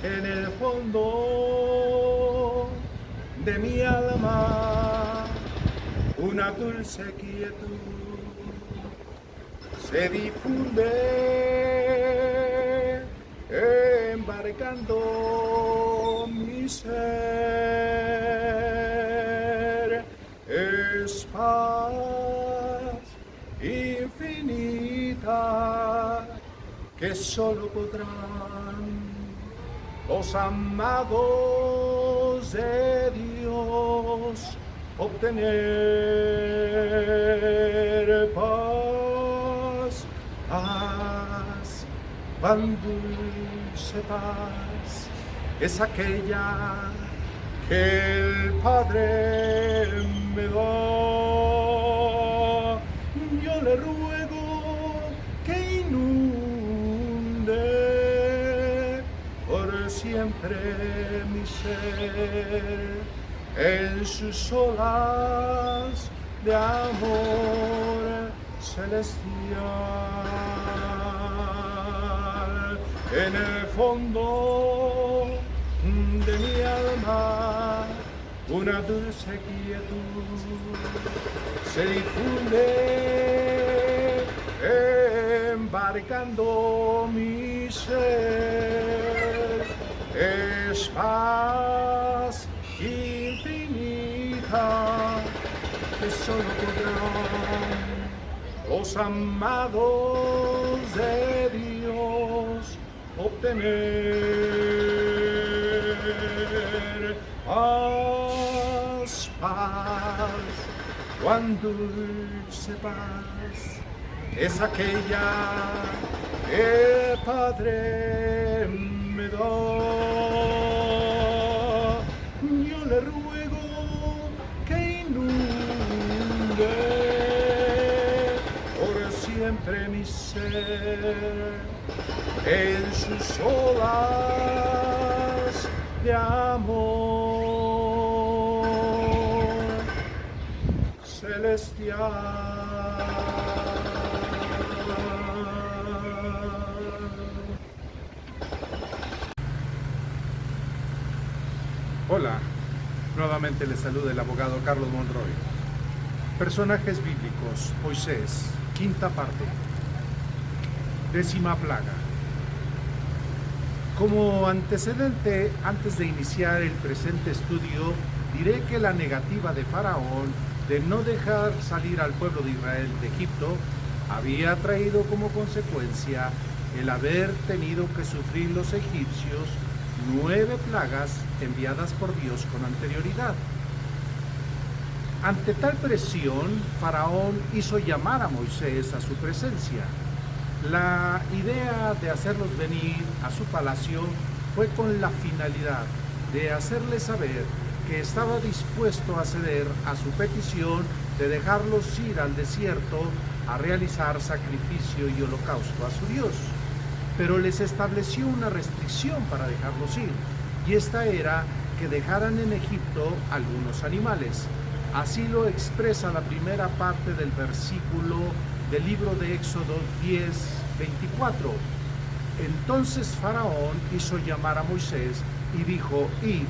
en el fondo de mi alma una dulce quietud se difunde embarcando mi ser. Es paz infinita que solo podrán los amados de Dios obtener. Paz, pan dulce paz, es aquella que el Padre me da. Yo le ruego que inunde por siempre mi ser en sus olas de amor celestial. En el fondo de mi alma una dulce quietud se difunde embarcando mi ser. Es paz infinita que solo podrán los amados de Dios obtener. Paz, paz, cuán dulce paz es aquella que el Padre me da. Yo le ruego que inunde por siempre mi ser en sus olas de amor celestial. Hola, nuevamente les saluda el abogado Carlos Monroy. Personajes bíblicos, Moisés, quinta parte, 10ª plaga. Como antecedente, antes de iniciar el presente estudio, diré que la negativa de Faraón de no dejar salir al pueblo de Israel de Egipto había traído como consecuencia el haber tenido que sufrir los egipcios 9 plagas enviadas por Dios con anterioridad. Ante tal presión, Faraón hizo llamar a Moisés a su presencia. La idea de hacerlos venir a su palacio fue con la finalidad de hacerles saber que estaba dispuesto a ceder a su petición de dejarlos ir al desierto a realizar sacrificio y holocausto a su Dios. Pero les estableció una restricción para dejarlos ir, y esta era que dejaran en Egipto algunos animales. Así lo expresa la primera parte del versículo del libro de Éxodo 10:24. Entonces Faraón hizo llamar a Moisés y dijo: Id,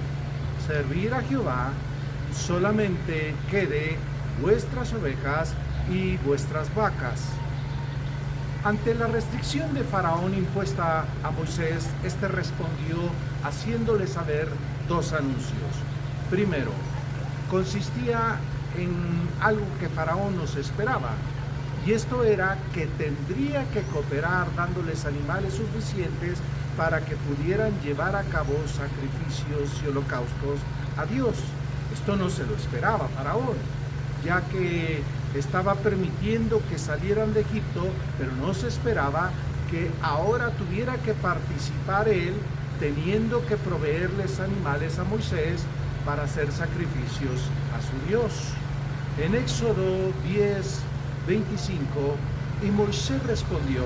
servir a Jehová, solamente quede vuestras ovejas y vuestras vacas. Ante la restricción de Faraón impuesta a Moisés, este respondió haciéndole saber 2 anuncios. Primero, consistía en algo que Faraón nos esperaba, y esto era que tendría que cooperar dándoles animales suficientes para que pudieran llevar a cabo sacrificios y holocaustos a Dios. Esto no se lo esperaba Faraón, ya que estaba permitiendo que salieran de Egipto, pero no se esperaba que ahora tuviera que participar él, teniendo que proveerles animales a Moisés para hacer sacrificios a su Dios. En Éxodo 10:25, y Moisés respondió: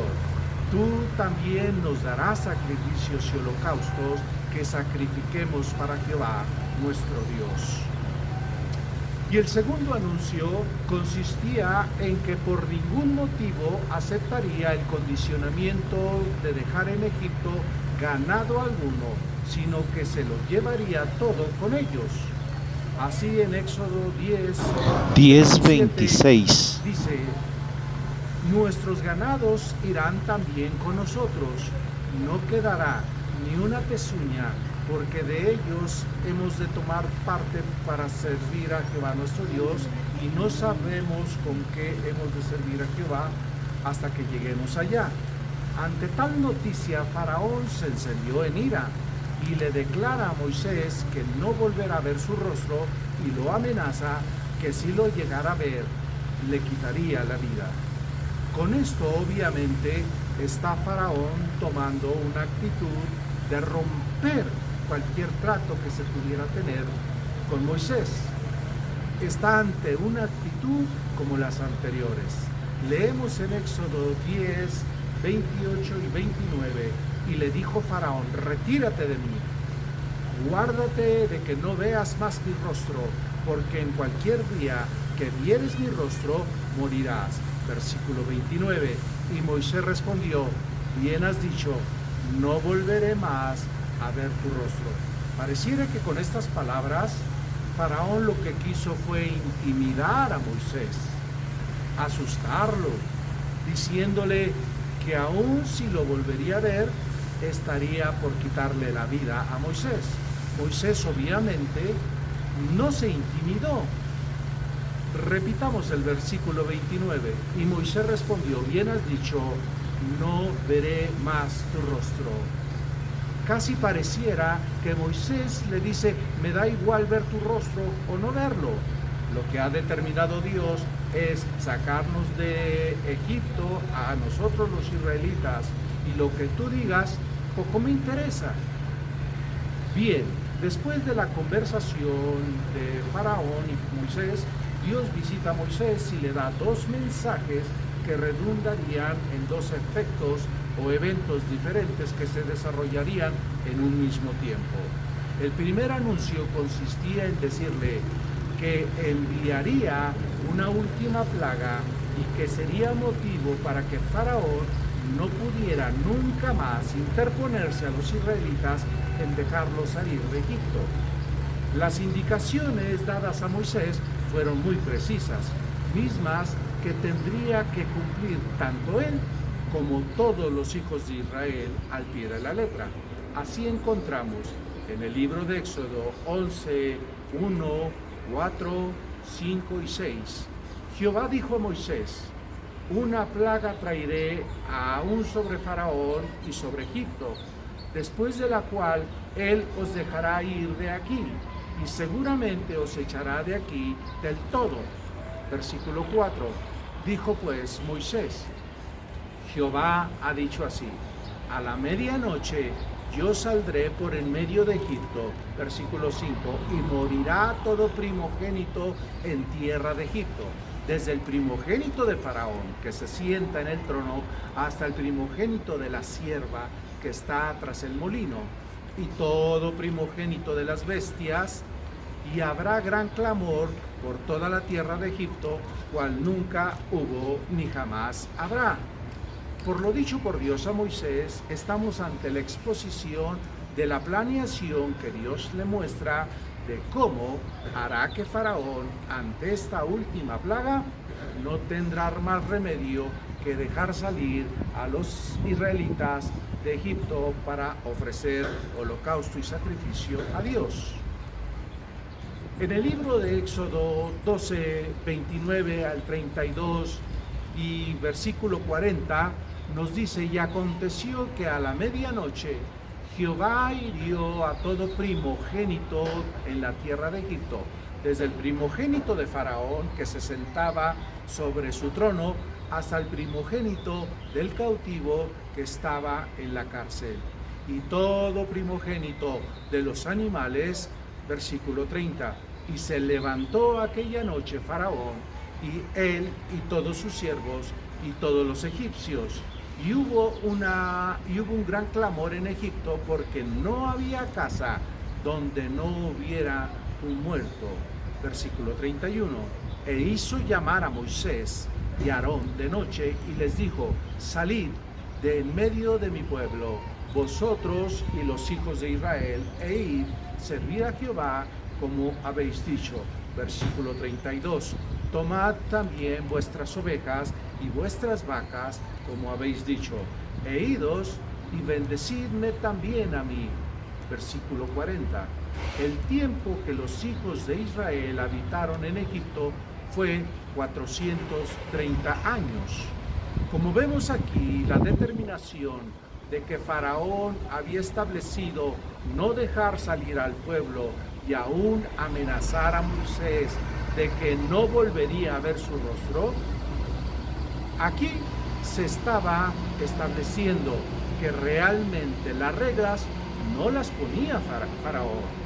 tú también nos darás sacrificios y holocaustos que sacrifiquemos para Jehová nuestro Dios. Y el segundo anuncio consistía en que por ningún motivo aceptaría el condicionamiento de dejar en Egipto ganado alguno, sino que se lo llevaría todo con ellos. Así en Éxodo 10:26 dice: nuestros ganados irán también con nosotros, no quedará ni una pezuña, porque de ellos hemos de tomar parte para servir a Jehová nuestro Dios, y no sabemos con qué hemos de servir a Jehová hasta que lleguemos allá. Ante tal noticia, Faraón se encendió en ira y le declara a Moisés que no volverá a ver su rostro, y lo amenaza que si lo llegara a ver, le quitaría la vida. Con esto, obviamente, está Faraón tomando una actitud de romper cualquier trato que se pudiera tener con Moisés. Está ante una actitud como las anteriores. Leemos en Éxodo 10:28 y 29, y le dijo Faraón: retírate de mí, guárdate de que no veas más mi rostro, porque en cualquier día que vieres mi rostro, morirás. Versículo 29, y Moisés respondió: bien has dicho, no volveré más a ver tu rostro. Pareciera que con estas palabras Faraón lo que quiso fue intimidar a Moisés, asustarlo, diciéndole que aun si lo volvería a ver, estaría por quitarle la vida a Moisés. Moisés obviamente no se intimidó. Repitamos el versículo 29. Y Moisés respondió: bien has dicho, no veré más tu rostro. Casi pareciera que Moisés le dice: me da igual ver tu rostro o no verlo. Lo que ha determinado Dios es sacarnos de Egipto a nosotros los israelitas, y lo que tú digas poco me interesa. Bien, después de la conversación de Faraón y Moisés, Dios visita a Moisés y le da dos mensajes que redundarían en dos efectos o eventos diferentes que se desarrollarían en un mismo tiempo. El primer anuncio consistía en decirle que enviaría una última plaga y que sería motivo para que Faraón no pudiera nunca más interponerse a los israelitas en dejarlos salir de Egipto. Las indicaciones dadas a Moisés fueron muy precisas, mismas que tendría que cumplir tanto él como todos los hijos de Israel al pie de la letra. Así encontramos en el libro de Éxodo 11, 1, 4, 5 y 6. Jehová dijo a Moisés: una plaga traeré aún sobre Faraón y sobre Egipto, después de la cual él os dejará ir de aquí, y seguramente os echará de aquí del todo. Versículo 4. Dijo pues Moisés: Jehová ha dicho así: a la medianoche yo saldré por en medio de Egipto. Versículo 5. Y morirá todo primogénito en tierra de Egipto, desde el primogénito de Faraón, que se sienta en el trono, hasta el primogénito de la sierva que está tras el molino, y todo primogénito de las bestias, y habrá gran clamor por toda la tierra de Egipto, cual nunca hubo ni jamás habrá. Por lo dicho por Dios a Moisés, estamos ante la exposición de la planeación que Dios le muestra de cómo hará que Faraón, ante esta última plaga, no tendrá más remedio que dejar salir a los israelitas de Egipto para ofrecer holocausto y sacrificio a Dios. En el libro de Éxodo 12, 29 al 32 y versículo 40 nos dice: y aconteció que a la medianoche Jehová hirió a todo primogénito en la tierra de Egipto, desde el primogénito de Faraón, que se sentaba sobre su trono, hasta el primogénito del cautivo que estaba en la cárcel, y todo primogénito de los animales. Versículo 30. Y se levantó aquella noche Faraón, y él y todos sus siervos y todos los egipcios, y hubo un gran clamor en Egipto, porque no había casa donde no hubiera un muerto. Versículo 31. E hizo llamar a Moisés y a Aarón de noche y les dijo: salid de en medio de mi pueblo, vosotros y los hijos de Israel, e id, servid a Jehová como habéis dicho. Versículo 32. Tomad también vuestras ovejas y vuestras vacas como habéis dicho, e idos y bendecidme también a mí. Versículo 40. El tiempo que los hijos de Israel habitaron en Egipto fue 430 años. Como vemos aquí, la determinación de que Faraón había establecido no dejar salir al pueblo y aún amenazar a Moisés de que no volvería a ver su rostro, aquí se estaba estableciendo que realmente las reglas no las ponía Faraón.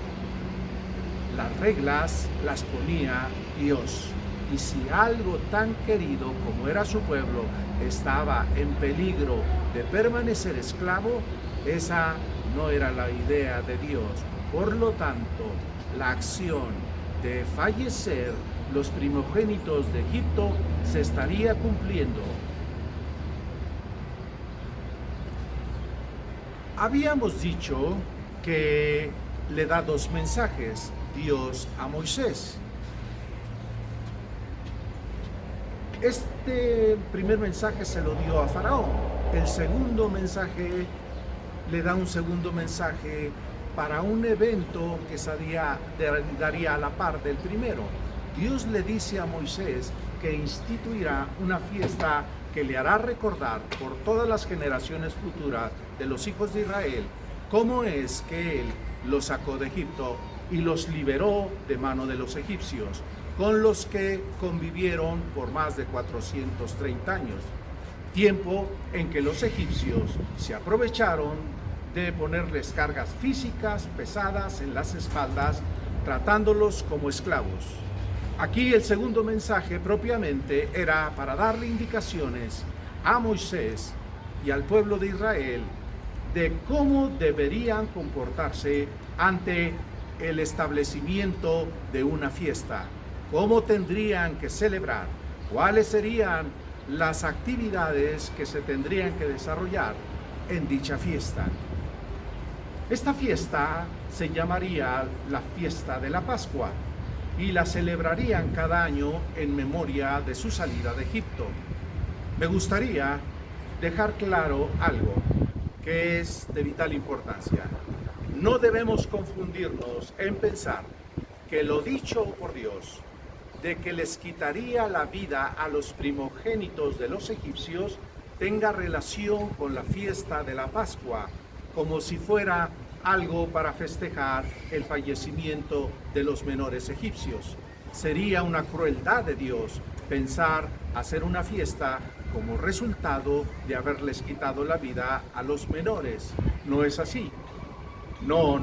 Las reglas las ponía Dios. Y si algo tan querido como era su pueblo estaba en peligro de permanecer esclavo, esa no era la idea de Dios. Por lo tanto, la acción de fallecer los primogénitos de Egipto se estaría cumpliendo. Habíamos dicho que le da dos mensajes Dios a Moisés. Este primer mensaje se lo dio a Faraón. El segundo mensaje le da un segundo mensaje para un evento que daría a la par del primero. Dios le dice a Moisés que instituirá una fiesta que le hará recordar por todas las generaciones futuras de los hijos de Israel cómo es que Él los sacó de Egipto y los liberó de mano de los egipcios, con los que convivieron por más de 430 años, tiempo en que los egipcios se aprovecharon de ponerles cargas físicas pesadas en las espaldas, tratándolos como esclavos. Aquí el segundo mensaje propiamente era para darle indicaciones a Moisés y al pueblo de Israel de cómo deberían comportarse ante el establecimiento de una fiesta, cómo tendrían que celebrar, cuáles serían las actividades que se tendrían que desarrollar en dicha fiesta. Esta fiesta se llamaría la fiesta de la Pascua y la celebrarían cada año en memoria de su salida de Egipto. Me gustaría dejar claro algo que es de vital importancia. No debemos confundirnos en pensar que lo dicho por Dios de que les quitaría la vida a los primogénitos de los egipcios tenga relación con la fiesta de la Pascua, como si fuera algo para festejar el fallecimiento de los menores egipcios. Sería una crueldad de Dios pensar hacer una fiesta como resultado de haberles quitado la vida a los menores. No es así. No.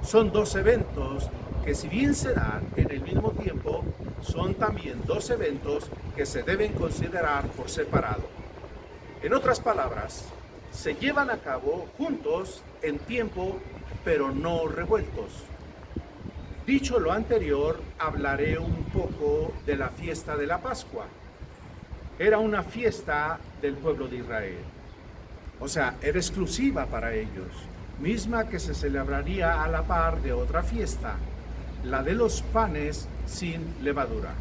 Son dos eventos que, si bien se dan en el mismo tiempo, son también dos eventos que se deben considerar por separado. En otras palabras, se llevan a cabo juntos en tiempo, pero no revueltos. Dicho lo anterior, hablaré un poco de la fiesta de la Pascua. Era una fiesta del pueblo de Israel. O sea, era exclusiva para ellos, misma que se celebraría a la par de otra fiesta, la de los panes sin levadura.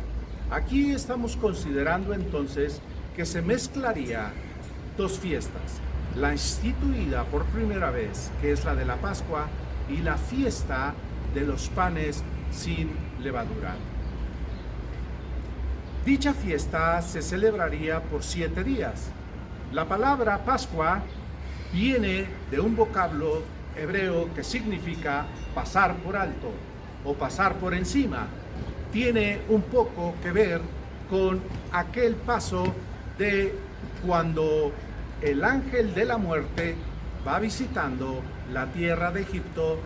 Aquí estamos considerando entonces que se mezclaría dos fiestas, la instituida por primera vez, que es la de la Pascua, y la fiesta de los panes sin levadura. Dicha fiesta se celebraría por 7 días. La palabra Pascua viene de un vocablo hebreo que significa pasar por alto o pasar por encima. Tiene un poco que ver con aquel paso de cuando el ángel de la muerte va visitando la tierra de Egipto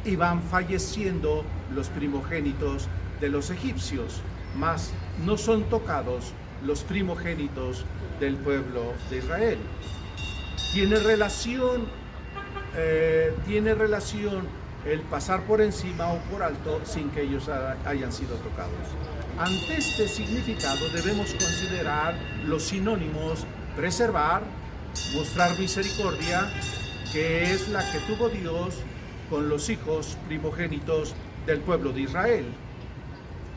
y van falleciendo los primogénitos de los egipcios, mas no son tocados los primogénitos del pueblo de Israel. Tiene relación el pasar por encima o por alto sin que ellos hayan sido tocados. Ante este significado debemos considerar los sinónimos: preservar, mostrar misericordia, que es la que tuvo Dios con los hijos primogénitos del pueblo de Israel.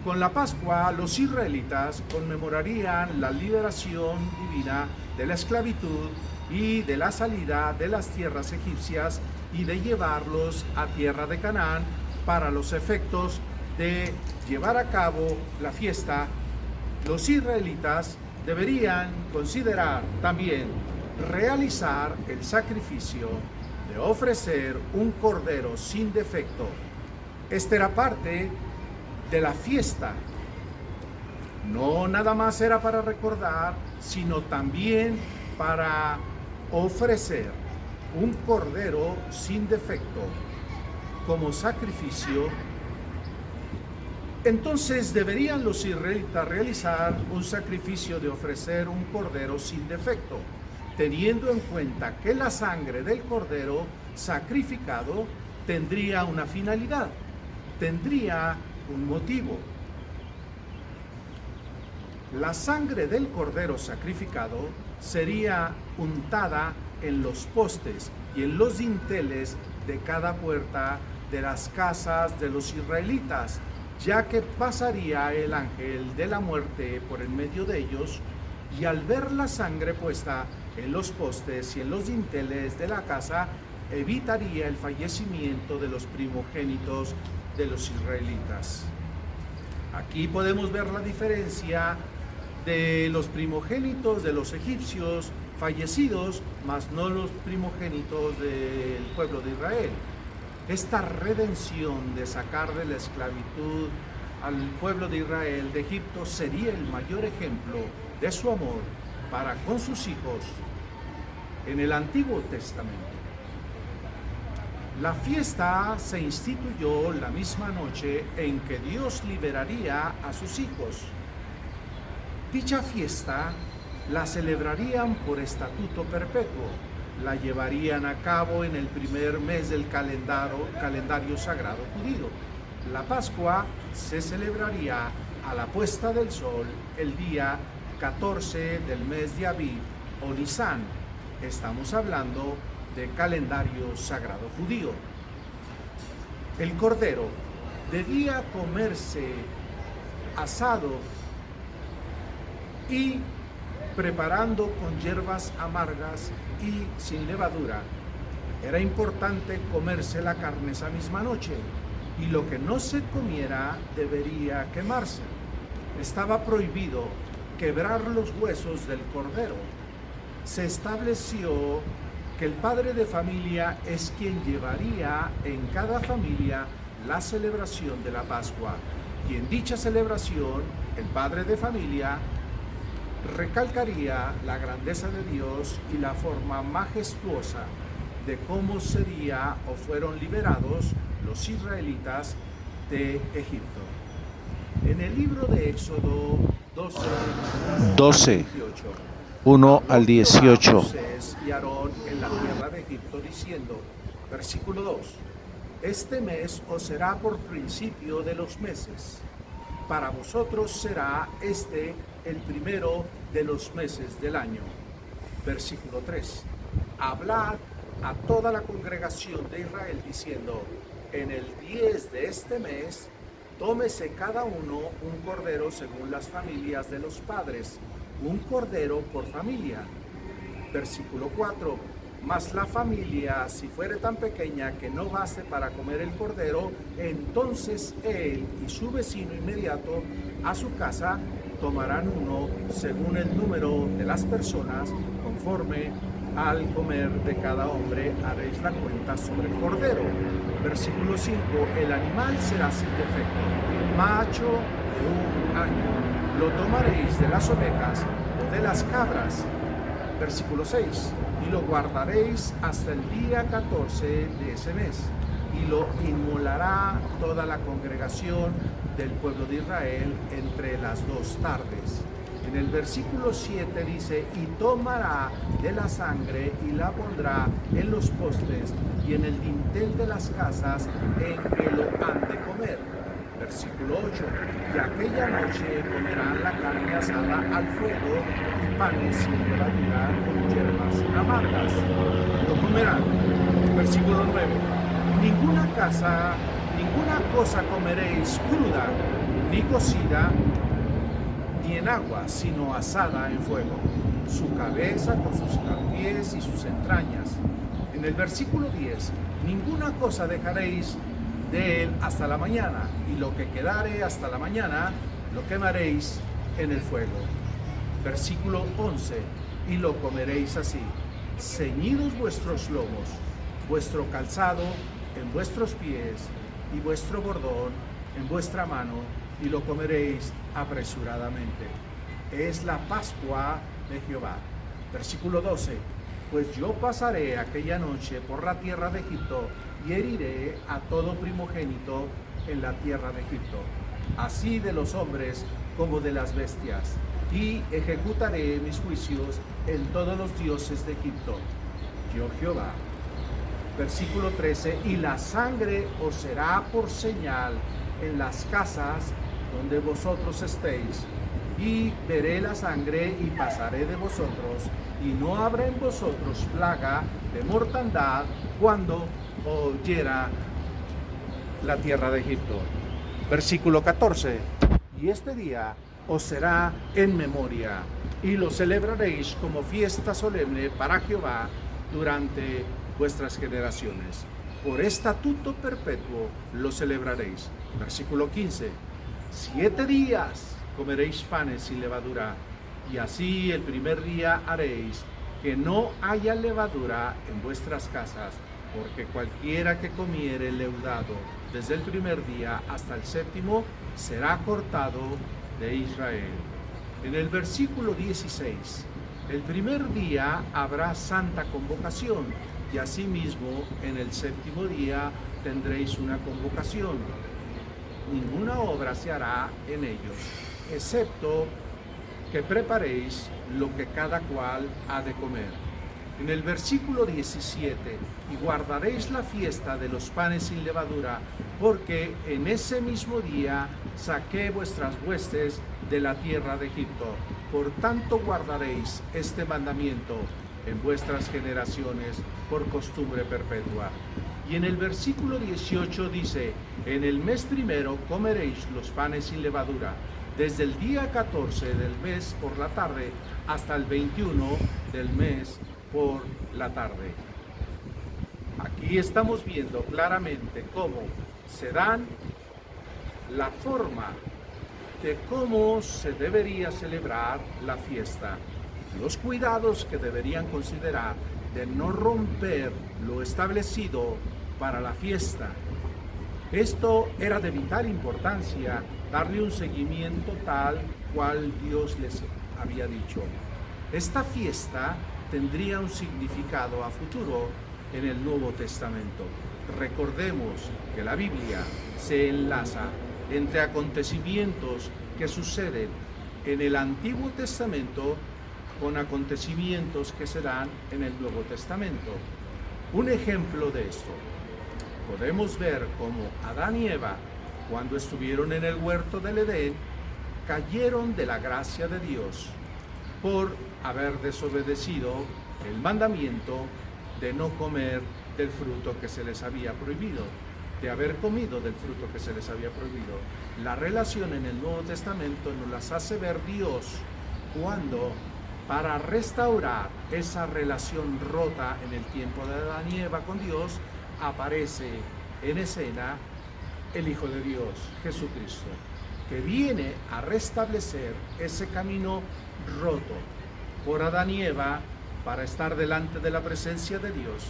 Con la Pascua, los israelitas conmemorarían la liberación divina de la esclavitud y de la salida de las tierras egipcias y de llevarlos a tierra de Canaán para los efectos de llevar a cabo la fiesta. Los israelitas deberían considerar también realizar el sacrificio de ofrecer un cordero sin defecto. Esta era parte de la fiesta. No nada más era para recordar, sino también para ofrecer un cordero sin defecto como sacrificio. Entonces deberían los israelitas realizar un sacrificio de ofrecer un cordero sin defecto, teniendo en cuenta que la sangre del cordero sacrificado tendría una finalidad, tendría un motivo. La sangre del cordero sacrificado sería untada en los postes y en los dinteles de cada puerta de las casas de los israelitas, ya que pasaría el ángel de la muerte por en medio de ellos, y al ver la sangre puesta en los postes y en los dinteles de la casa, evitaría el fallecimiento de los primogénitos de los israelitas. Aquí podemos ver la diferencia de los primogénitos de los egipcios fallecidos, mas no los primogénitos del pueblo de Israel. Esta redención de sacar de la esclavitud al pueblo de Israel de Egipto sería el mayor ejemplo de su amor para con sus hijos en el Antiguo Testamento. La fiesta se instituyó la misma noche en que Dios liberaría a sus hijos. Dicha fiesta la celebrarían por estatuto perpetuo, la llevarían a cabo en el primer mes del calendario sagrado judío. La Pascua se celebraría a la puesta del sol el día 14 del mes de Abib o Nisan. Estamos hablando de calendario sagrado judío. El cordero debía comerse asado y preparando con hierbas amargas y sin levadura. Era importante comerse la carne esa misma noche, y lo que no se comiera debería quemarse. Estaba prohibido quebrar los huesos del cordero. Se estableció que el padre de familia es quien llevaría en cada familia la celebración de la Pascua, y en dicha celebración el padre de familia recalcaría la grandeza de Dios y la forma majestuosa de cómo sería o fueron liberados los israelitas de Egipto. En el libro de Éxodo 12, 1 al 18. Moisés y Aarón en la tierra de Egipto diciendo, versículo 2: Este mes os será por principio de los meses. Para vosotros será este el primero de los meses del año. Versículo 3. Hablad a toda la congregación de Israel diciendo, en el 10 de este mes, tómese cada uno un cordero según las familias de los padres, un cordero por familia. Versículo 4. Mas la familia, si fuere tan pequeña que no baste para comer el cordero, entonces él y su vecino inmediato a su casa tomarán uno según el número de las personas, conforme al comer de cada hombre haréis la cuenta sobre el cordero. Versículo 5. El animal será sin defecto, macho de 1 año. Lo tomaréis de las ovejas o de las cabras. Versículo 6. Y lo guardaréis hasta el día 14 de ese mes, y lo inmolará toda la congregación del pueblo de Israel entre las 2 tardes. En En el versículo 7 dice, y tomará de la sangre y la pondrá en los postes y en el dintel de las casas en que lo han de comer. Versículo 8, y aquella noche comerán la carne asada al fuego y panes sin levadura con hierbas amargas. Lo comerán. Versículo 9, ninguna cosa comeréis cruda, ni cocida, ni en agua, sino asada en fuego, su cabeza con sus pies y sus entrañas. En el versículo 10, ninguna cosa dejaréis de él hasta la mañana, y lo que quedare hasta la mañana lo quemaréis en el fuego. Versículo 11, y lo comeréis así, ceñidos vuestros lomos, vuestro calzado en vuestros pies, y vuestro bordón en vuestra mano, y lo comeréis apresuradamente. Es la Pascua de Jehová. Versículo 12, pues yo pasaré aquella noche por la tierra de Egipto, y heriré a todo primogénito en la tierra de Egipto, así de los hombres como de las bestias, y ejecutaré mis juicios en todos los dioses de Egipto. Yo Jehová. Versículo 13, y la sangre os será por señal en las casas donde vosotros estéis, y veré la sangre y pasaré de vosotros, y no habrá en vosotros plaga de mortandad cuando oyera la tierra de Egipto. Versículo 14, y este día os será en memoria, y lo celebraréis como fiesta solemne para Jehová durante vuestras generaciones. Por estatuto perpetuo lo celebraréis. Versículo 15, 7 días comeréis panes sin levadura, y así el primer día haréis que no haya levadura en vuestras casas, porque cualquiera que comiere leudado desde el primer día hasta el séptimo será cortado de Israel. En el versículo 16, el primer día habrá santa convocación, y asimismo en el séptimo día tendréis una convocación. Ninguna obra se hará en ellos, excepto que preparéis lo que cada cual ha de comer. En el versículo 17, y guardaréis la fiesta de los panes sin levadura, porque en ese mismo día saqué vuestras huestes de la tierra de Egipto. Por tanto guardaréis este mandamiento en vuestras generaciones por costumbre perpetua. Y en el versículo 18 dice, en el mes primero comeréis los panes sin levadura, desde el día 14 del mes por la tarde hasta el 21 del mes por la tarde. Aquí estamos viendo claramente cómo se dan la forma de cómo se debería celebrar la fiesta, los cuidados que deberían considerar de no romper lo establecido para la fiesta. Esto era de vital importancia, darle un seguimiento tal cual Dios les había dicho. Esta fiesta tendría un significado a futuro en el Nuevo Testamento. Recordemos que la Biblia se enlaza entre acontecimientos que suceden en el Antiguo Testamento con acontecimientos que se dan en el Nuevo Testamento. Un ejemplo de esto, podemos ver cómo Adán y Eva, cuando estuvieron en el huerto del Edén, cayeron de la gracia de Dios por haber desobedecido el mandamiento de no comer del fruto que se les había prohibido, de haber comido del fruto que se les había prohibido. La relación en el Nuevo Testamento nos las hace ver Dios cuando, para restaurar esa relación rota en el tiempo de Adán y Eva con Dios, aparece en escena el Hijo de Dios, Jesucristo, que viene a restablecer ese camino roto por Adán y Eva para estar delante de la presencia de Dios.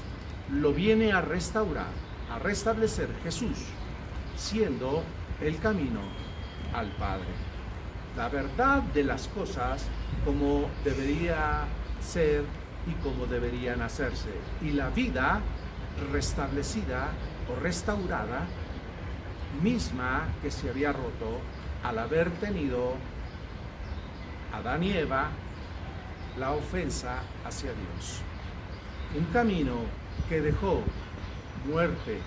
Lo viene a restaurar, a restablecer Jesús, siendo el camino al Padre. La verdad de las cosas como debería ser y como deberían hacerse. Y la vida restablecida o restaurada, misma que se había roto al haber tenido Adán y Eva, la ofensa hacia Dios. Un camino que dejó muerte.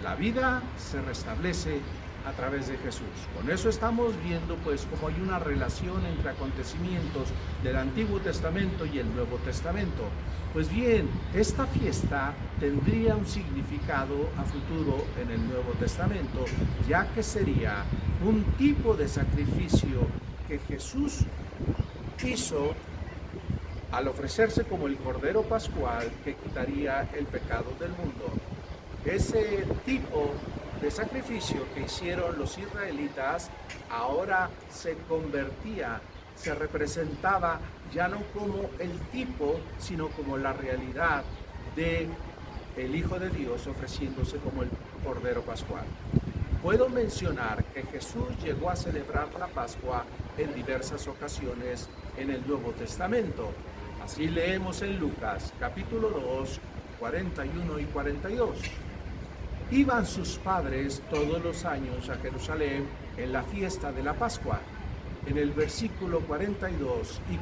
La vida se restablece a través de Jesús. Con eso estamos viendo pues cómo hay una relación entre acontecimientos del Antiguo Testamento y el Nuevo Testamento. Pues bien, esta fiesta tendría un significado a futuro en el Nuevo Testamento, ya que sería un tipo de sacrificio que Jesús hizo al ofrecerse como el Cordero Pascual que quitaría el pecado del mundo. Ese tipo de sacrificio que hicieron los israelitas ahora se convertía, se representaba ya no como el tipo, sino como la realidad de el Hijo de Dios ofreciéndose como el Cordero Pascual. Puedo mencionar que Jesús llegó a celebrar la Pascua en diversas ocasiones en el Nuevo Testamento. Así leemos en Lucas capítulo 2, 41 y 42. Iban sus padres todos los años a Jerusalén en la fiesta de la Pascua. En el versículo 42, y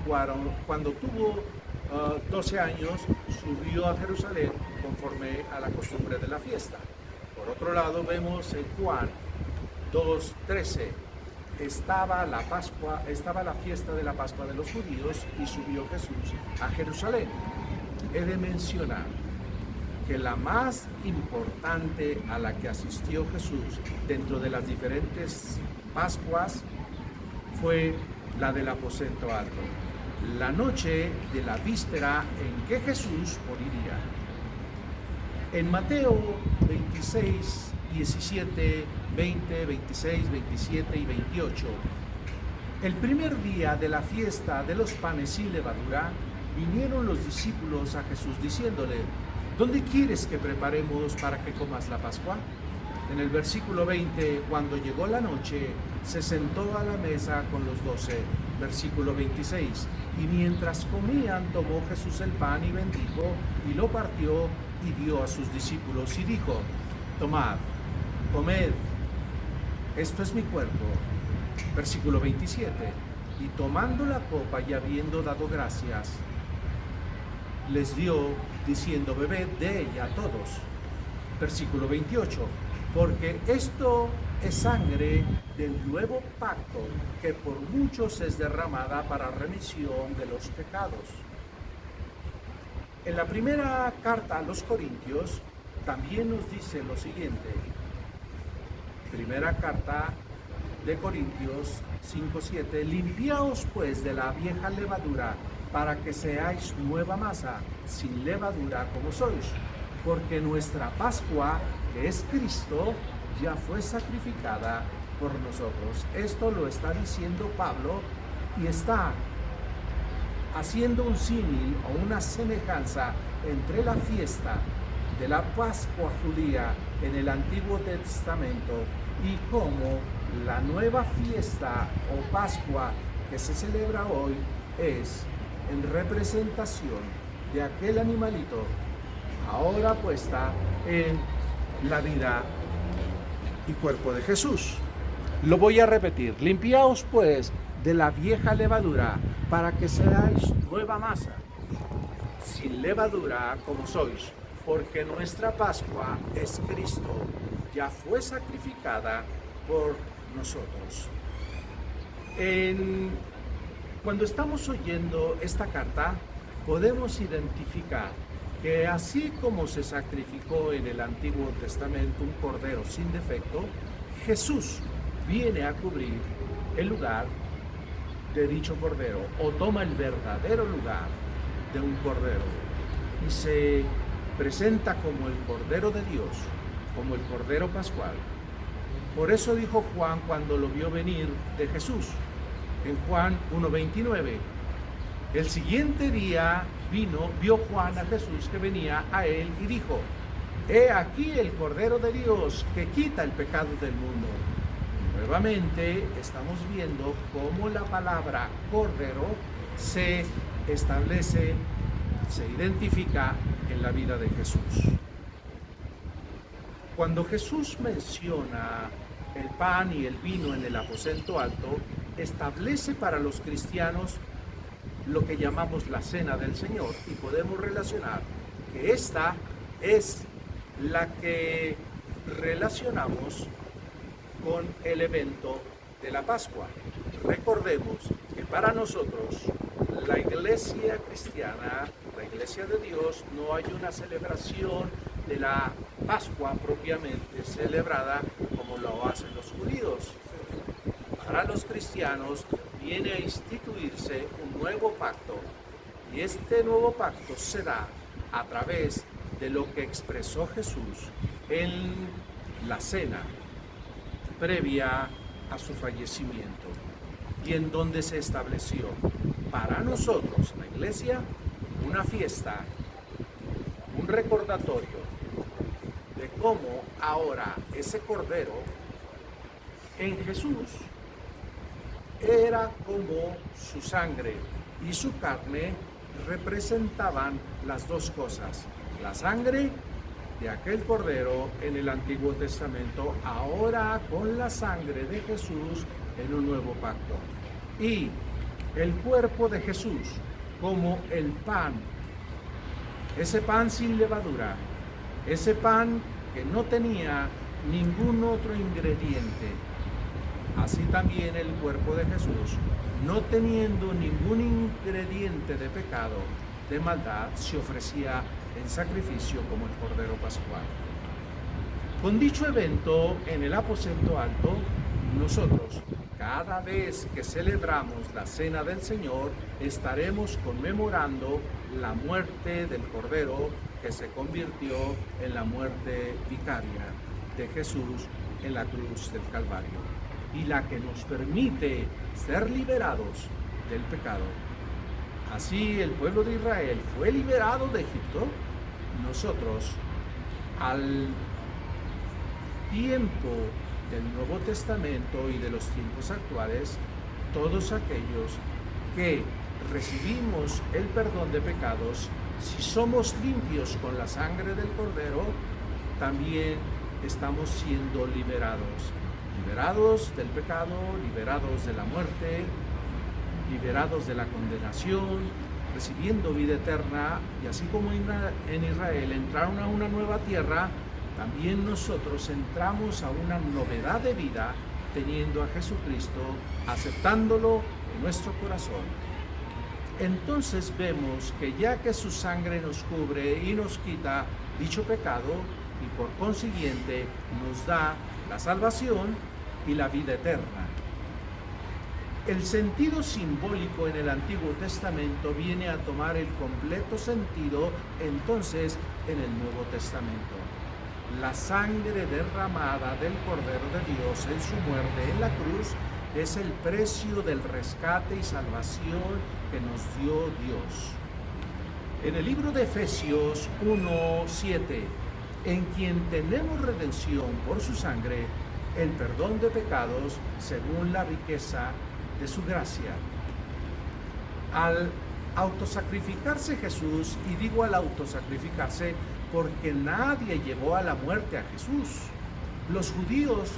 cuando tuvo 12 años, subió a Jerusalén conforme a la costumbre de la fiesta. Por otro lado, vemos en Juan 2:13, estaba la fiesta de la Pascua de los judíos y subió Jesús a Jerusalén. He de mencionar que la más importante a la que asistió Jesús dentro de las diferentes Pascuas fue la del aposento alto, la noche de la víspera en que Jesús moriría. En Mateo 26, 17, 20, 26, 27 y 28, el primer día de la fiesta de los panes sin levadura, vinieron los discípulos a Jesús diciéndole: ¿dónde quieres que preparemos para que comas la Pascua? En el versículo 20, cuando llegó la noche, se sentó a la mesa con los 12. Versículo 26, y mientras comían, tomó Jesús el pan y bendijo, y lo partió y dio a sus discípulos, y dijo: tomad, comed, esto es mi cuerpo. Versículo 27, y tomando la copa y habiendo dado gracias, les dio, diciendo: bebed de ella todos. Versículo 28, porque esto es sangre del nuevo pacto, que por muchos es derramada para remisión de los pecados. En la primera carta a los Corintios también nos dice lo siguiente. Primera carta de Corintios 5:7, limpiaos pues de la vieja levadura, para que seáis nueva masa, sin levadura como sois, porque nuestra Pascua, que es Cristo, ya fue sacrificada por nosotros. Esto lo está diciendo Pablo y está haciendo un símil o una semejanza entre la fiesta de la Pascua judía en el Antiguo Testamento y como la nueva fiesta o Pascua que se celebra hoy es en representación de aquel animalito ahora puesta en la vida y cuerpo de Jesús. Lo voy a repetir: limpiaos pues de la vieja levadura, para que seáis nueva masa, sin levadura como sois, porque nuestra Pascua es Cristo, ya fue sacrificada por nosotros. Cuando estamos oyendo esta carta, podemos identificar que así como se sacrificó en el Antiguo Testamento un cordero sin defecto, Jesús viene a cubrir el lugar de dicho cordero, o toma el verdadero lugar de un cordero, y se presenta como el Cordero de Dios, como el Cordero Pascual. Por eso dijo Juan cuando lo vio venir de Jesús, en Juan 1:29, el siguiente día vio Juan a Jesús que venía a él y dijo: he aquí el Cordero de Dios que quita el pecado del mundo. Nuevamente estamos viendo cómo la palabra cordero se establece, se identifica en la vida de Jesús. Cuando Jesús menciona el pan y el vino en el aposento alto, establece para los cristianos lo que llamamos la Cena del Señor, y podemos relacionar que esta es la que relacionamos con el evento de la Pascua. Recordemos que para nosotros, la iglesia cristiana, la iglesia de Dios, no hay una celebración de la Pascua propiamente celebrada como lo hacen los judíos. Para los cristianos viene a instituirse un nuevo pacto, y este nuevo pacto se da a través de lo que expresó Jesús en la cena previa a su fallecimiento, y en donde se estableció para nosotros, la iglesia, una fiesta, un recordatorio de cómo ahora ese cordero en Jesús era como su sangre y su carne representaban las dos cosas. La sangre de aquel cordero en el Antiguo Testamento, ahora con la sangre de Jesús en un nuevo pacto. Y el cuerpo de Jesús como el pan, ese pan sin levadura, ese pan que no tenía ningún otro ingrediente. Así también el cuerpo de Jesús, no teniendo ningún ingrediente de pecado, de maldad, se ofrecía en sacrificio como el Cordero Pascual. Con dicho evento en el aposento alto, nosotros, cada vez que celebramos la Cena del Señor, estaremos conmemorando la muerte del Cordero que se convirtió en la muerte vicaria de Jesús en la cruz del Calvario, y la que nos permite ser liberados del pecado. Así el pueblo de Israel fue liberado de Egipto. Nosotros, al tiempo del Nuevo Testamento y de los tiempos actuales, todos aquellos que recibimos el perdón de pecados, si somos limpios con la sangre del Cordero, también estamos siendo liberados del pecado, liberados de la muerte, liberados de la condenación, recibiendo vida eterna. Y así como en Israel entraron a una nueva tierra, también nosotros entramos a una novedad de vida, teniendo a Jesucristo, aceptándolo en nuestro corazón. Entonces vemos que ya que su sangre nos cubre y nos quita dicho pecado, y por consiguiente nos da la salvación y la vida eterna. El sentido simbólico en el Antiguo Testamento viene a tomar el completo sentido entonces en el Nuevo Testamento. La sangre derramada del Cordero de Dios en su muerte en la cruz es el precio del rescate y salvación que nos dio Dios. En el libro de Efesios 1:7, en quien tenemos redención por su sangre, el perdón de pecados según la riqueza de su gracia. Al autosacrificarse Jesús, y digo al autosacrificarse porque nadie llevó a la muerte a Jesús. Los judíos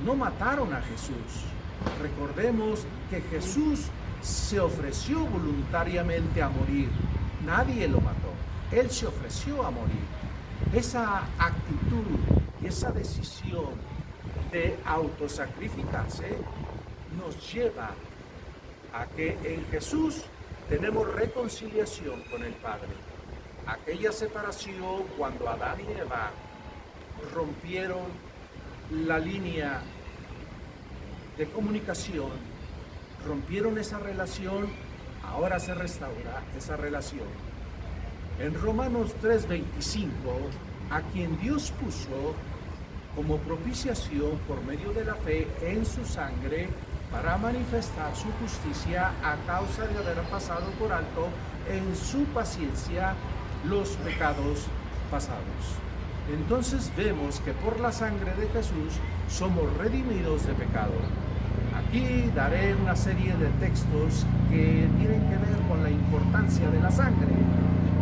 no mataron a Jesús. Recordemos que Jesús se ofreció voluntariamente a morir. Nadie lo mató. Él se ofreció a morir. Esa actitud y esa decisión de autosacrificarse nos lleva a que en Jesús tenemos reconciliación con el Padre. Aquella separación cuando Adán y Eva rompieron la línea de comunicación, rompieron esa relación, ahora se restaura esa relación. En Romanos 3:25, a quien Dios puso como propiciación por medio de la fe en su sangre, para manifestar su justicia a causa de haber pasado por alto en su paciencia los pecados pasados. Entonces vemos que por la sangre de Jesús somos redimidos de pecado. Aquí daré una serie de textos que tienen que ver con la importancia de la sangre.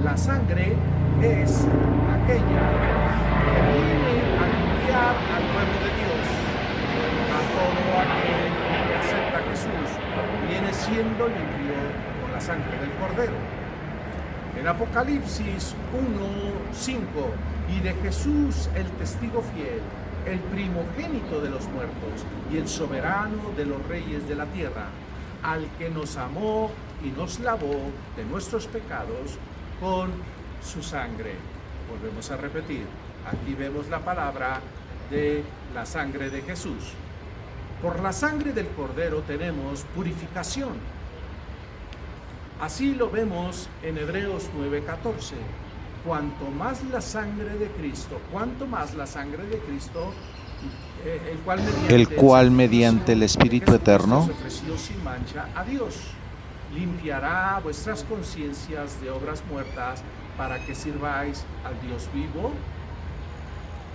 La sangre es aquella que viene a limpiar al pueblo de Dios, a todo aquel que acepta a Jesús Jesús viene siendo limpio con la sangre del Cordero. En Apocalipsis 1:5, y de Jesús el testigo fiel, el primogénito de los muertos y el soberano de los reyes de la tierra, al que nos amó y nos lavó de nuestros pecados con su sangre. Volvemos a repetir, aquí vemos la palabra de la sangre de Jesús. Por la sangre del Cordero tenemos purificación. Así lo vemos en Hebreos 9:14. Cuanto más la sangre de Cristo, el cual mediante el Espíritu Eterno se ofreció sin mancha a Dios, limpiará vuestras conciencias de obras muertas para que sirváis al Dios vivo.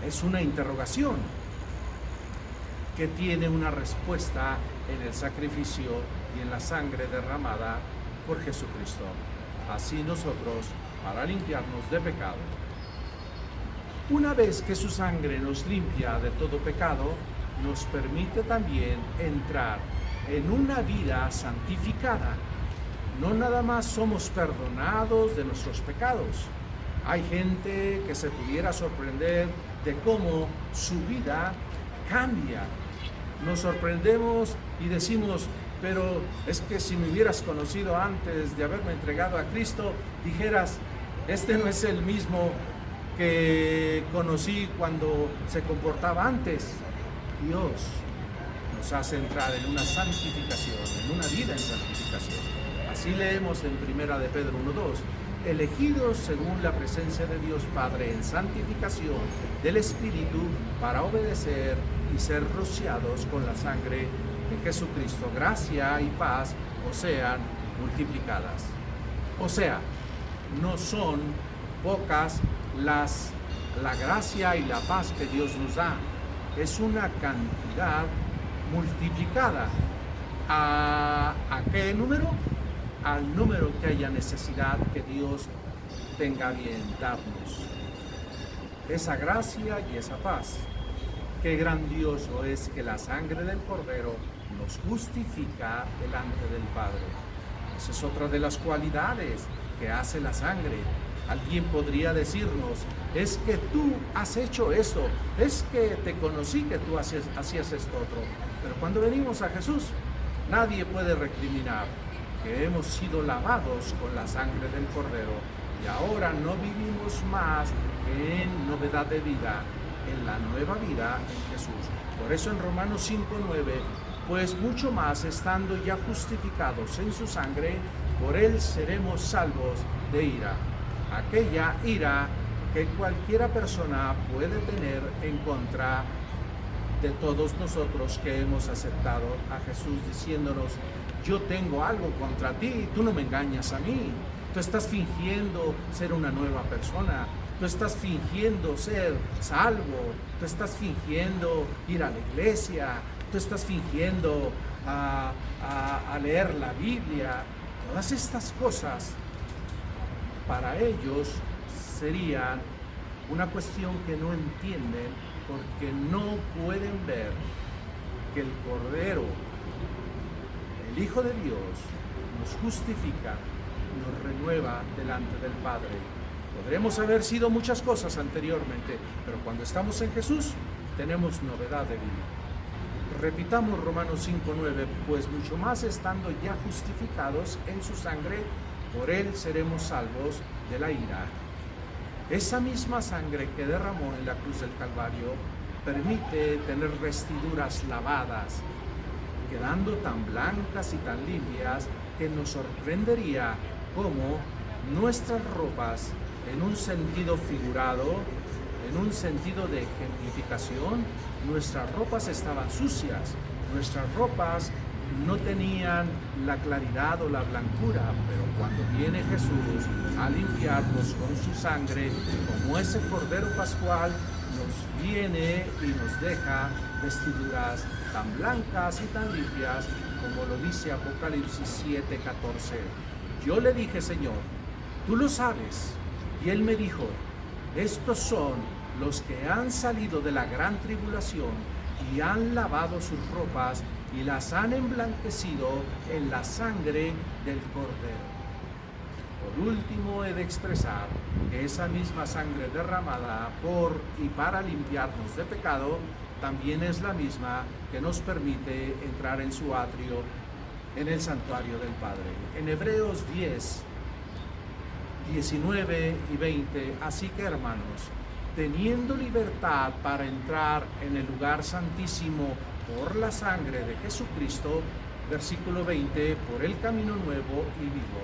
Es una interrogación que tiene una respuesta en el sacrificio y en la sangre derramada por Jesucristo. Así nosotros, para limpiarnos de pecado, una vez que su sangre nos limpia de todo pecado, nos permite también entrar en una vida santificada. No nada más somos perdonados de nuestros pecados. Hay gente que se pudiera sorprender de cómo su vida cambia. Nos sorprendemos y decimos, pero es que si me hubieras conocido antes de haberme entregado a Cristo, dijeras, este no es el mismo que conocí cuando se comportaba antes. Dios nos hace entrar en una santificación, en una vida en santificación. Así leemos en 1 de Pedro 1:2, elegidos según la presencia de Dios Padre en santificación del Espíritu para obedecer y ser rociados con la sangre de Jesucristo. Gracia y paz os sean multiplicadas. O sea, no son pocas la gracia y la paz que Dios nos da. Es una cantidad multiplicada. ¿A qué número? Al número que haya necesidad que Dios tenga bien darnos. Esa gracia y esa paz. Qué grandioso es que la sangre del Cordero nos justifica delante del Padre. Esa es otra de las cualidades que hace la sangre. Alguien podría decirnos, es que tú has hecho esto, es que te conocí que tú hacías esto otro. Pero cuando venimos a Jesús, nadie puede recriminar que hemos sido lavados con la sangre del Cordero y ahora no vivimos más que en novedad de vida, en la nueva vida en Jesús. Por eso en Romanos 5:9, pues mucho más estando ya justificados en su sangre, por él seremos salvos de ira. Aquella ira que cualquiera persona puede tener en contra de todos nosotros que hemos aceptado a Jesús, diciéndonos, yo tengo algo contra ti, tú no me engañas a mí, tú estás fingiendo ser una nueva persona, tú estás fingiendo ser salvo, tú estás fingiendo ir a la iglesia, tú estás fingiendo a leer la Biblia. Todas estas cosas para ellos serían una cuestión que no entienden porque no pueden ver que el Cordero, el Hijo de Dios, nos justifica, nos renueva delante del Padre. Podremos haber sido muchas cosas anteriormente, pero cuando estamos en Jesús tenemos novedad de vida. Repitamos Romanos 5:9, pues mucho más estando ya justificados en su sangre, por él seremos salvos de la ira. Esa misma sangre que derramó en la cruz del Calvario permite tener vestiduras lavadas, quedando tan blancas y tan limpias que nos sorprendería cómo nuestras ropas, en un sentido figurado, en un sentido de ejemplificación, nuestras ropas estaban sucias, nuestras ropas no tenían la claridad o la blancura, pero cuando viene Jesús a limpiarnos con su sangre, como ese Cordero Pascual, nos viene y nos deja vestiduras tan blancas y tan limpias, como lo dice Apocalipsis 7:14. Yo le dije, Señor, tú lo sabes. Y él me dijo, estos son los que han salido de la gran tribulación y han lavado sus ropas y las han emblanquecido en la sangre del Cordero. Por último, he de expresar que esa misma sangre derramada por y para limpiarnos de pecado también es la misma que nos permite entrar en su atrio, en el santuario del Padre. En Hebreos 10, 19 y 20, así que hermanos, teniendo libertad para entrar en el lugar santísimo por la sangre de Jesucristo, versículo 20, por el camino nuevo y vivo,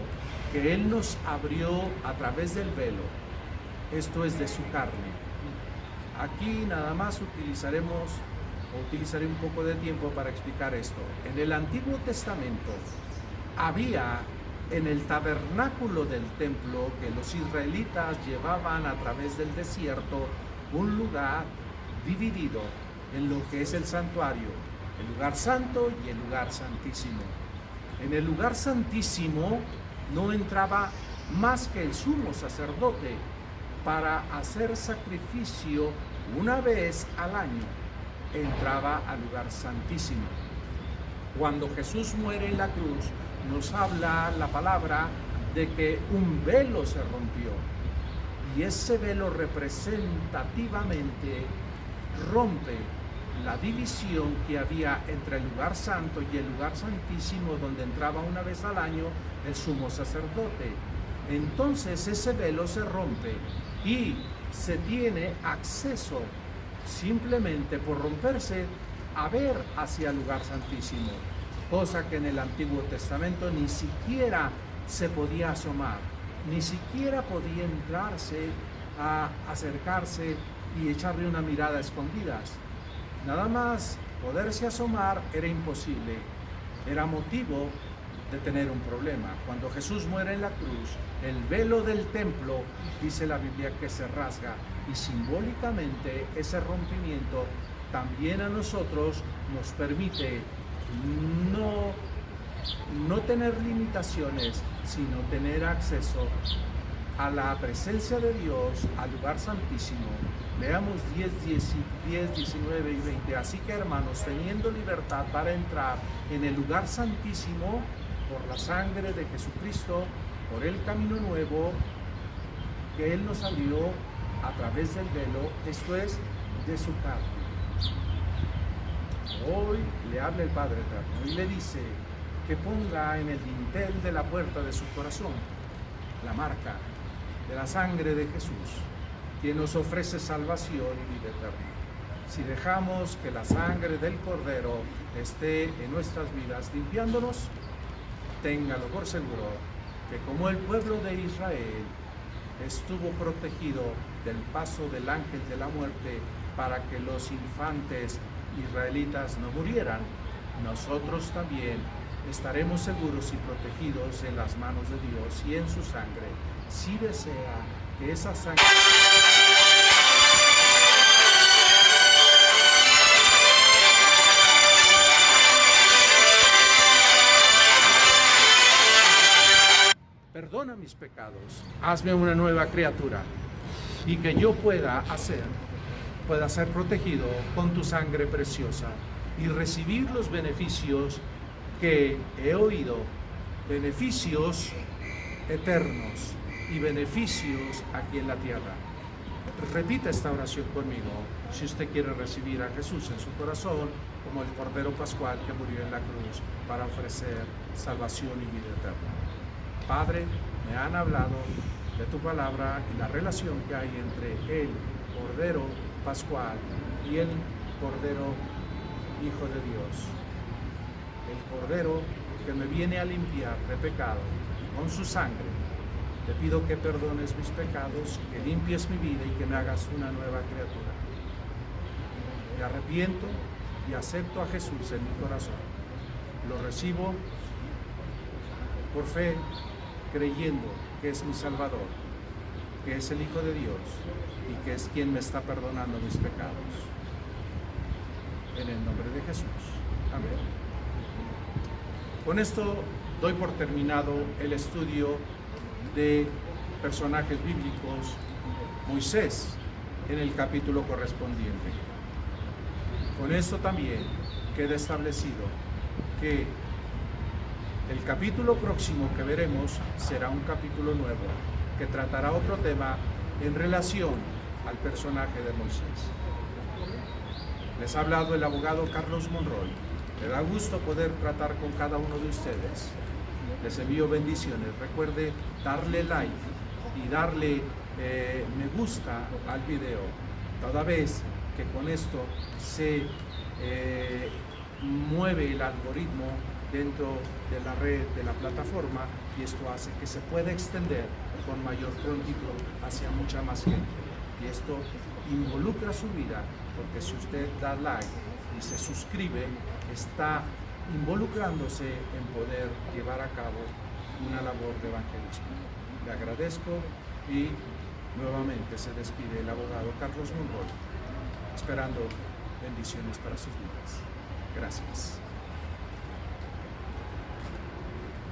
que Él nos abrió a través del velo, esto es de su carne. Aquí nada más utilizaré un poco de tiempo para explicar esto. En el Antiguo Testamento había en el tabernáculo del templo que los israelitas llevaban a través del desierto un lugar dividido en lo que es el santuario, el lugar santo y el lugar santísimo. En el lugar santísimo no entraba más que el sumo sacerdote para hacer sacrificio una vez al año. Entraba al lugar santísimo. Cuando Jesús muere en la cruz, nos habla la palabra de que un velo se rompió, y ese velo representativamente rompe la división que había entre el lugar santo y el lugar santísimo, donde entraba una vez al año el sumo sacerdote. Entonces ese velo se rompe y se tiene acceso simplemente por romperse a ver hacia el lugar santísimo, cosa que en el Antiguo Testamento ni siquiera se podía asomar, ni siquiera podía entrarse a acercarse y echarle una mirada a escondidas. Nada más poderse asomar era imposible, era motivo de tener un problema. Cuando Jesús muere en la cruz, el velo del templo, dice la Biblia, que se rasga, y simbólicamente ese rompimiento también a nosotros nos permite no tener limitaciones, sino tener acceso a la presencia de Dios, al lugar santísimo. Veamos 10, 19 y 20. Así que hermanos, teniendo libertad para entrar en el lugar santísimo por la sangre de Jesucristo, por el camino nuevo que Él nos abrió a través del velo, esto es, de su carne. Hoy le habla el Padre Eterno y le dice que ponga en el dintel de la puerta de su corazón la marca de la sangre de Jesús, quien nos ofrece salvación y vida eterna. Si dejamos que la sangre del Cordero esté en nuestras vidas limpiándonos, téngalo por seguro que como el pueblo de Israel estuvo protegido del paso del ángel de la muerte para que los infantes israelitas no murieran, nosotros también estaremos seguros y protegidos en las manos de Dios y en su sangre, si desea que esa sangre... Perdona mis pecados, hazme una nueva criatura, y que yo pueda ser protegido con tu sangre preciosa y recibir los beneficios que he oído, beneficios eternos y beneficios aquí en la tierra. Repita esta oración conmigo si usted quiere recibir a Jesús en su corazón como el Cordero Pascual que murió en la cruz para ofrecer salvación y vida eterna. Padre, me han hablado de tu palabra y la relación que hay entre el Cordero Pascual y el Cordero Hijo de Dios. El Cordero que me viene a limpiar de pecado con su sangre. Te pido que perdones mis pecados, que limpies mi vida y que me hagas una nueva criatura. Me arrepiento y acepto a Jesús en mi corazón. Lo recibo por fe, creyendo que es mi Salvador, que es el Hijo de Dios y que es quien me está perdonando mis pecados. En el nombre de Jesús. Amén. Con esto doy por terminado el estudio de personajes bíblicos, Moisés, en el capítulo correspondiente. Con esto también queda establecido que el capítulo próximo que veremos será un capítulo nuevo que tratará otro tema en relación al personaje de Moisés. Les ha hablado el abogado Carlos Monroy. Me da gusto poder tratar con cada uno de ustedes. Les envío bendiciones. Recuerde darle like y darle me gusta al video, toda vez que con esto se mueve el algoritmo dentro de la red, de la plataforma, y esto hace que se pueda extender con mayor prontitud hacia mucha más gente. Y esto involucra su vida, porque si usted da like y se suscribe, está involucrándose en poder llevar a cabo una labor de evangelismo. Le agradezco y nuevamente se despide el abogado Carlos Monroy, esperando bendiciones para sus vidas. Gracias.